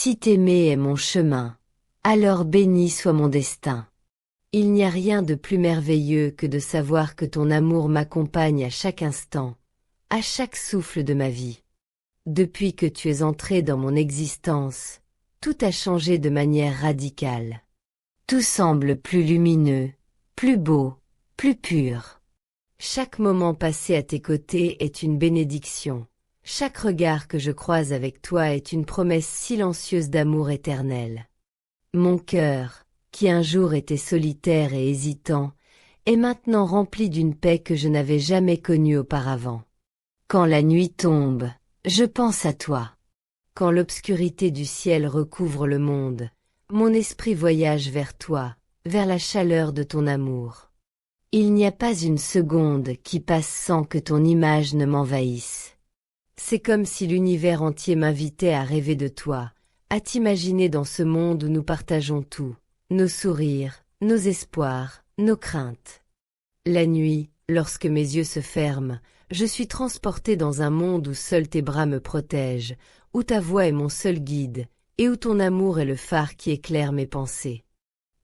Si t'aimer est mon chemin, alors béni soit mon destin. Il n'y a rien de plus merveilleux que de savoir que ton amour m'accompagne à chaque instant, à chaque souffle de ma vie. Depuis que tu es entré dans mon existence, tout a changé de manière radicale. Tout semble plus lumineux, plus beau, plus pur. Chaque moment passé à tes côtés est une bénédiction. Chaque regard que je croise avec toi est une promesse silencieuse d'amour éternel. Mon cœur, qui un jour était solitaire et hésitant, est maintenant rempli d'une paix que je n'avais jamais connue auparavant. Quand la nuit tombe, je pense à toi. Quand l'obscurité du ciel recouvre le monde, mon esprit voyage vers toi, vers la chaleur de ton amour. Il n'y a pas une seconde qui passe sans que ton image ne m'envahisse. C'est comme si l'univers entier m'invitait à rêver de toi, à t'imaginer dans ce monde où nous partageons tout, nos sourires, nos espoirs, nos craintes. La nuit, lorsque mes yeux se ferment, je suis transporté dans un monde où seuls tes bras me protègent, où ta voix est mon seul guide, et où ton amour est le phare qui éclaire mes pensées.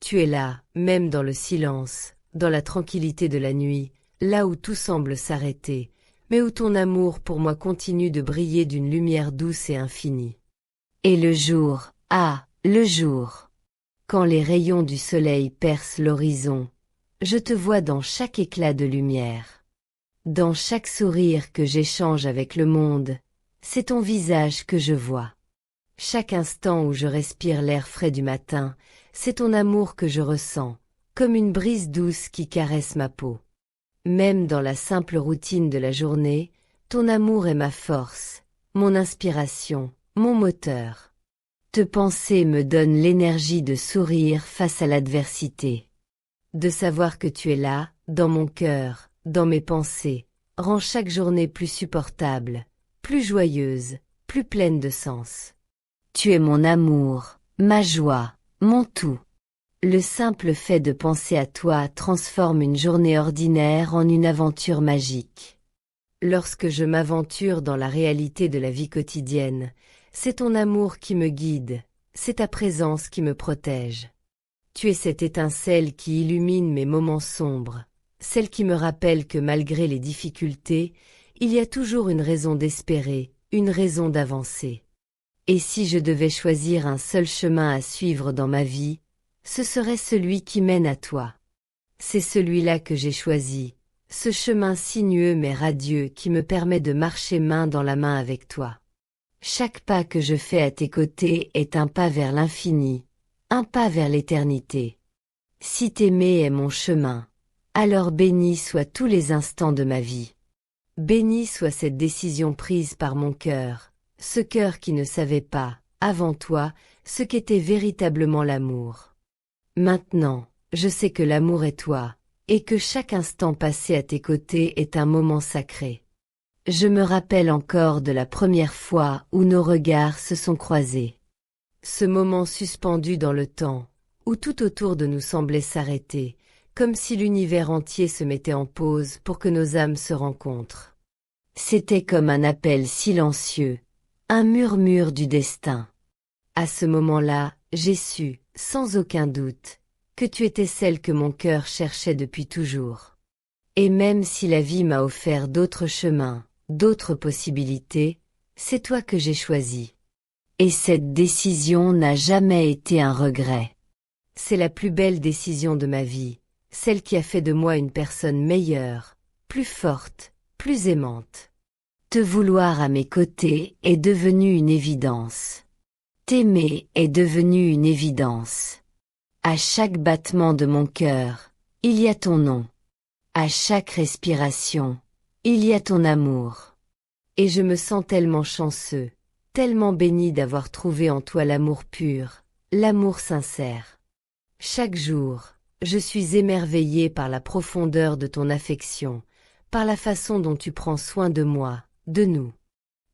Tu es là, même dans le silence, dans la tranquillité de la nuit, là où tout semble s'arrêter, mais où ton amour pour moi continue de briller d'une lumière douce et infinie. Et le jour, ah, le jour! Quand les rayons du soleil percent l'horizon, je te vois dans chaque éclat de lumière. Dans chaque sourire que j'échange avec le monde, c'est ton visage que je vois. Chaque instant où je respire l'air frais du matin, c'est ton amour que je ressens, comme une brise douce qui caresse ma peau. Même dans la simple routine de la journée, ton amour est ma force, mon inspiration, mon moteur. Te penser me donne l'énergie de sourire face à l'adversité. De savoir que tu es là, dans mon cœur, dans mes pensées, rend chaque journée plus supportable, plus joyeuse, plus pleine de sens. Tu es mon amour, ma joie, mon tout. Le simple fait de penser à toi transforme une journée ordinaire en une aventure magique. Lorsque je m'aventure dans la réalité de la vie quotidienne, c'est ton amour qui me guide, c'est ta présence qui me protège. Tu es cette étincelle qui illumine mes moments sombres, celle qui me rappelle que malgré les difficultés, il y a toujours une raison d'espérer, une raison d'avancer. Et si je devais choisir un seul chemin à suivre dans ma vie, ce serait celui qui mène à toi. C'est celui-là que j'ai choisi, ce chemin sinueux mais radieux qui me permet de marcher main dans la main avec toi. Chaque pas que je fais à tes côtés est un pas vers l'infini, un pas vers l'éternité. Si t'aimer est mon chemin, alors bénis soient tous les instants de ma vie. Bénie soit cette décision prise par mon cœur, ce cœur qui ne savait pas, avant toi, ce qu'était véritablement l'amour. Maintenant, je sais que l'amour est toi, et que chaque instant passé à tes côtés est un moment sacré. Je me rappelle encore de la première fois où nos regards se sont croisés. Ce moment suspendu dans le temps, où tout autour de nous semblait s'arrêter, comme si l'univers entier se mettait en pause pour que nos âmes se rencontrent. C'était comme un appel silencieux, un murmure du destin. À ce moment-là, j'ai su, sans aucun doute, que tu étais celle que mon cœur cherchait depuis toujours. Et même si la vie m'a offert d'autres chemins, d'autres possibilités, c'est toi que j'ai choisi. Et cette décision n'a jamais été un regret. C'est la plus belle décision de ma vie, celle qui a fait de moi une personne meilleure, plus forte, plus aimante. Te vouloir à mes côtés est devenu une évidence. T'aimer est devenu une évidence. À chaque battement de mon cœur, il y a ton nom. À chaque respiration, il y a ton amour. Et je me sens tellement chanceux, tellement béni d'avoir trouvé en toi l'amour pur, l'amour sincère. Chaque jour, je suis émerveillé par la profondeur de ton affection, par la façon dont tu prends soin de moi, de nous.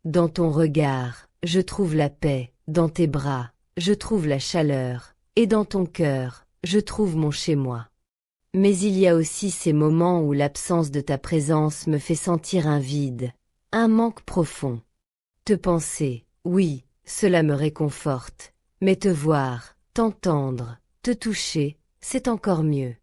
Dans ton regard, je trouve la paix, dans tes bras, je trouve la chaleur, et dans ton cœur, je trouve mon chez-moi. Mais il y a aussi ces moments où l'absence de ta présence me fait sentir un vide, un manque profond. Te penser, oui, cela me réconforte, Mais te voir, t'entendre, te toucher, c'est encore mieux.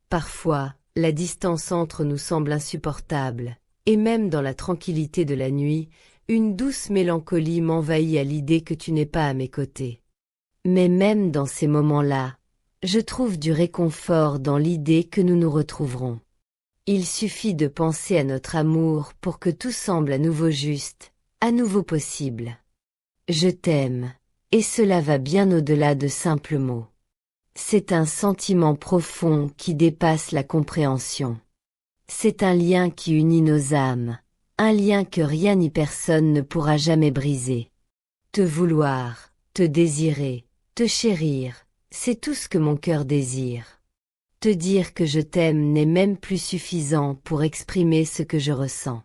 Parfois, la distance entre nous semble insupportable, et même dans la tranquillité de la nuit, une douce mélancolie m'envahit à l'idée que tu n'es pas à mes côtés. Mais même dans ces moments-là, je trouve du réconfort dans l'idée que nous nous retrouverons. Il suffit de penser à notre amour pour que tout semble à nouveau juste, à nouveau possible. Je t'aime, et cela va bien au-delà de simples mots. C'est un sentiment profond qui dépasse la compréhension. C'est un lien qui unit nos âmes, un lien que rien ni personne ne pourra jamais briser. Te vouloir, te désirer, te chérir, c'est tout ce que mon cœur désire. Te dire que je t'aime n'est même plus suffisant pour exprimer ce que je ressens.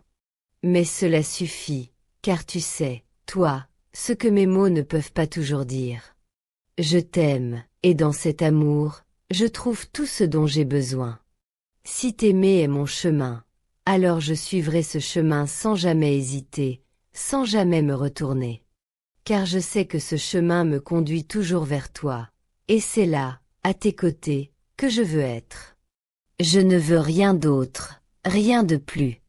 Mais cela suffit, car tu sais, toi, ce que mes mots ne peuvent pas toujours dire. Je t'aime, et dans cet amour, je trouve tout ce dont j'ai besoin. Si t'aimer est mon chemin, alors je suivrai ce chemin sans jamais hésiter, sans jamais me retourner. Car je sais que ce chemin me conduit toujours vers toi, et c'est là, à tes côtés, que je veux être. Je ne veux rien d'autre, rien de plus.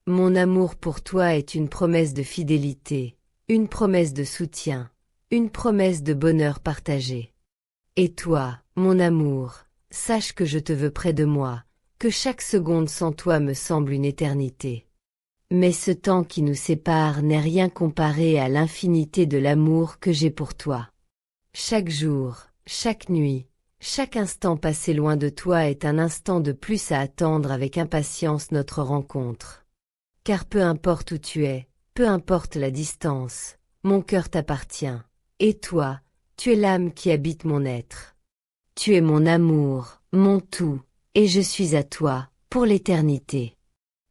Mon amour pour toi est une promesse de fidélité, une promesse de soutien, une promesse de bonheur partagé. Et toi, mon amour, sache que je te veux près de moi, que chaque seconde sans toi me semble une éternité. Mais ce temps qui nous sépare n'est rien comparé à l'infinité de l'amour que j'ai pour toi. Chaque jour, chaque nuit, chaque instant passé loin de toi est un instant de plus à attendre avec impatience notre rencontre. Car peu importe où tu es, peu importe la distance, mon cœur t'appartient, et toi, tu es l'âme qui habite mon être. Tu es mon amour, mon tout, et je suis à toi, pour l'éternité.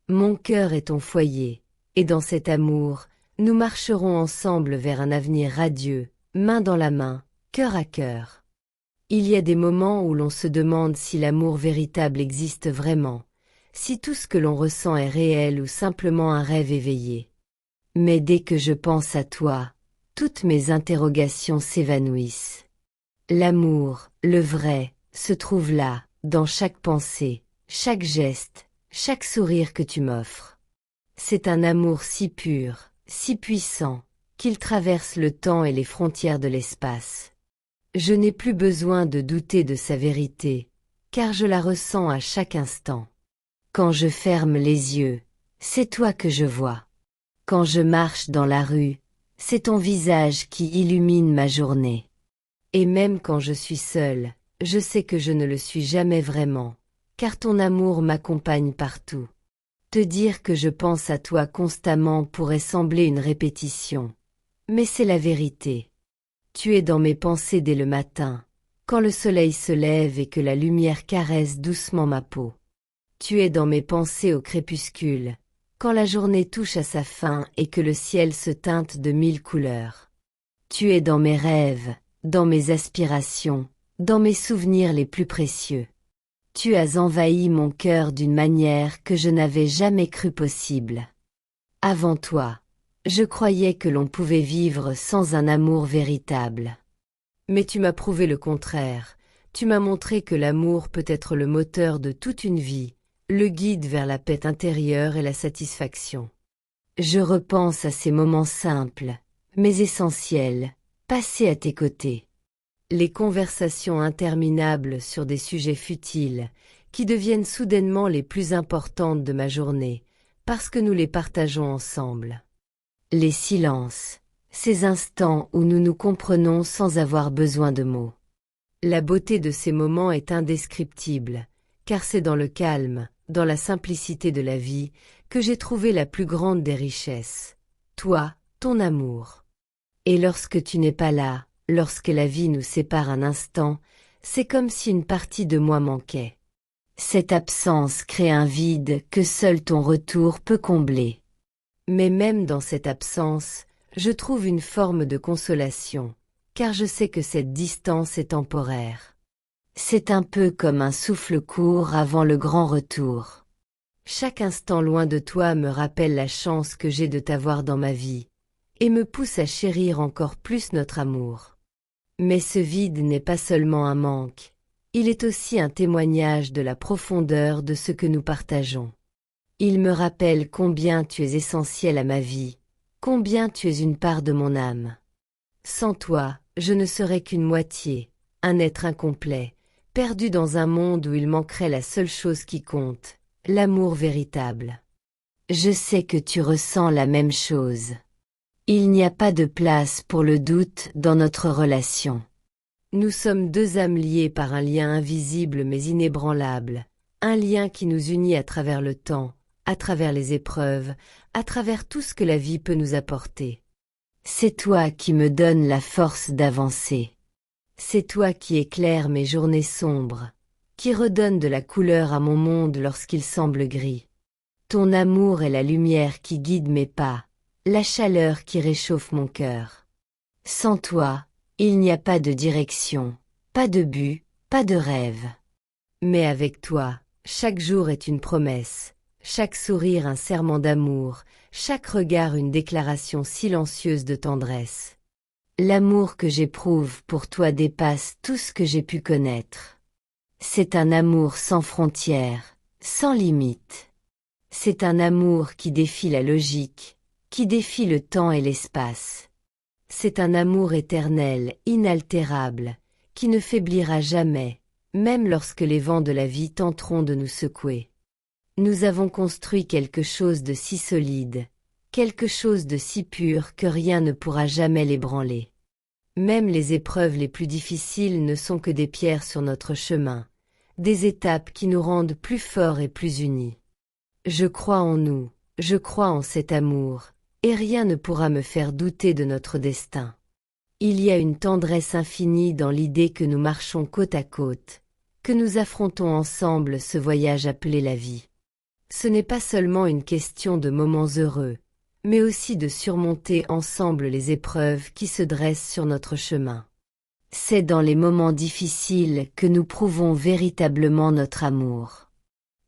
Mon cœur est ton foyer, et dans cet amour, nous marcherons ensemble vers un avenir radieux, main dans la main, cœur à cœur. Il y a des moments où l'on se demande si l'amour véritable existe vraiment, si tout ce que l'on ressent est réel ou simplement un rêve éveillé. Mais dès que je pense à toi, toutes mes interrogations s'évanouissent. L'amour, le vrai, se trouve là, dans chaque pensée, chaque geste, chaque sourire que tu m'offres. C'est un amour si pur, si puissant, qu'il traverse le temps et les frontières de l'espace. Je n'ai plus besoin de douter de sa vérité, car je la ressens à chaque instant. Quand je ferme les yeux, c'est toi que je vois. Quand je marche dans la rue, c'est ton visage qui illumine ma journée. Et même quand je suis seule, je sais que je ne le suis jamais vraiment, car ton amour m'accompagne partout. Te dire que je pense à toi constamment pourrait sembler une répétition, mais c'est la vérité. Tu es dans mes pensées dès le matin, quand le soleil se lève et que la lumière caresse doucement ma peau. Tu es dans mes pensées au crépuscule, quand la journée touche à sa fin et que le ciel se teinte de 1000 couleurs. Tu es dans mes rêves, dans mes aspirations, dans mes souvenirs les plus précieux. Tu as envahi mon cœur d'une manière que je n'avais jamais cru possible. Avant toi, je croyais que l'on pouvait vivre sans un amour véritable. Mais tu m'as prouvé le contraire, tu m'as montré que l'amour peut être le moteur de toute une vie, le guide vers la paix intérieure et la satisfaction. Je repense à ces moments simples, mais essentiels, passés à tes côtés. Les conversations interminables sur des sujets futiles, qui deviennent soudainement les plus importantes de ma journée, parce que nous les partageons ensemble. Les silences, ces instants où nous nous comprenons sans avoir besoin de mots. La beauté de ces moments est indescriptible, car c'est dans le calme, dans la simplicité de la vie, que j'ai trouvé la plus grande des richesses. Toi, ton amour. Et lorsque tu n'es pas là, lorsque la vie nous sépare un instant, c'est comme si une partie de moi manquait. Cette absence crée un vide que seul ton retour peut combler. Mais même dans cette absence, je trouve une forme de consolation, car je sais que cette distance est temporaire. C'est un peu comme un souffle court avant le grand retour. Chaque instant loin de toi me rappelle la chance que j'ai de t'avoir dans ma vie, et me pousse à chérir encore plus notre amour. Mais ce vide n'est pas seulement un manque, il est aussi un témoignage de la profondeur de ce que nous partageons. Il me rappelle combien tu es essentiel à ma vie, combien tu es une part de mon âme. Sans toi, je ne serais qu'une moitié, un être incomplet, perdu dans un monde où il manquerait la seule chose qui compte, l'amour véritable. Je sais que tu ressens la même chose. Il n'y a pas de place pour le doute dans notre relation. Nous sommes deux âmes liées par un lien invisible mais inébranlable, un lien qui nous unit à travers le temps, à travers les épreuves, à travers tout ce que la vie peut nous apporter. C'est toi qui me donnes la force d'avancer. C'est toi qui éclaires mes journées sombres, qui redonne de la couleur à mon monde lorsqu'il semble gris. Ton amour est la lumière qui guide mes pas, la chaleur qui réchauffe mon cœur. Sans toi, il n'y a pas de direction, pas de but, pas de rêve. Mais avec toi, chaque jour est une promesse, chaque sourire un serment d'amour, chaque regard une déclaration silencieuse de tendresse. L'amour que j'éprouve pour toi dépasse tout ce que j'ai pu connaître. C'est un amour sans frontières, sans limite. C'est un amour qui défie la logique, qui défie le temps et l'espace. C'est un amour éternel, inaltérable, qui ne faiblira jamais, même lorsque les vents de la vie tenteront de nous secouer. Nous avons construit quelque chose de si solide, quelque chose de si pur que rien ne pourra jamais l'ébranler. Même les épreuves les plus difficiles ne sont que des pierres sur notre chemin, des étapes qui nous rendent plus forts et plus unis. Je crois en nous, je crois en cet amour, et rien ne pourra me faire douter de notre destin. Il y a une tendresse infinie dans l'idée que nous marchons côte à côte, que nous affrontons ensemble ce voyage appelé la vie. Ce n'est pas seulement une question de moments heureux, mais aussi de surmonter ensemble les épreuves qui se dressent sur notre chemin. C'est dans les moments difficiles que nous prouvons véritablement notre amour.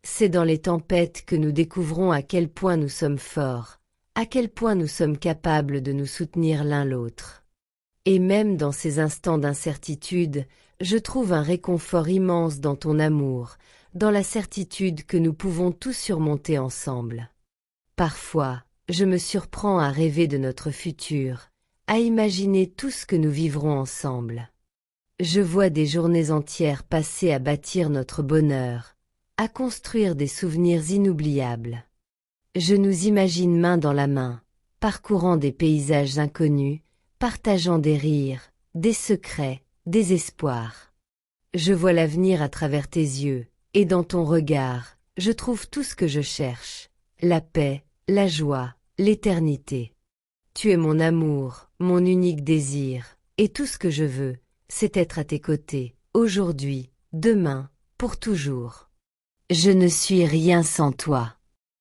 C'est dans les tempêtes que nous découvrons à quel point nous sommes forts, à quel point nous sommes capables de nous soutenir l'un l'autre. Et même dans ces instants d'incertitude, je trouve un réconfort immense dans ton amour, dans la certitude que nous pouvons tout surmonter ensemble. Parfois, je me surprends à rêver de notre futur, à imaginer tout ce que nous vivrons ensemble. Je vois des journées entières passées à bâtir notre bonheur, à construire des souvenirs inoubliables. Je nous imagine main dans la main, parcourant des paysages inconnus, partageant des rires, des secrets, des espoirs. Je vois l'avenir à travers tes yeux, et dans ton regard, je trouve tout ce que je cherche, la paix, la joie, l'éternité. Tu es mon amour, mon unique désir, et tout ce que je veux, c'est être à tes côtés, aujourd'hui, demain, pour toujours. Je ne suis rien sans toi.